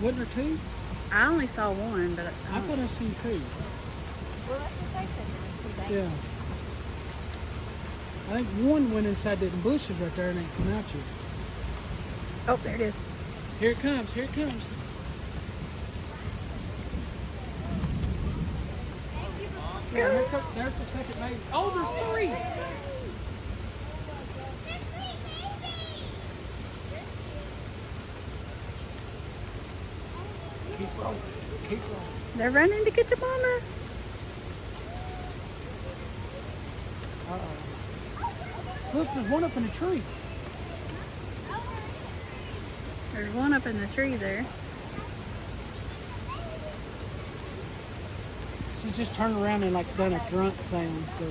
Wasn't there two? I only saw one, but I thought I seen two. Well, that's what they said. Yeah. I think one went inside the bushes right there and ain't come out yet. oh, there it is. Here it comes, here it comes. Yeah, here comes, there's the second baby. Oh, there's three! Keep rolling, keep rolling. They're running to get your mama. Uh-oh. Look, there's one up in the tree. There's one up in the tree there. She's just turned around and like done a grunt sound, so.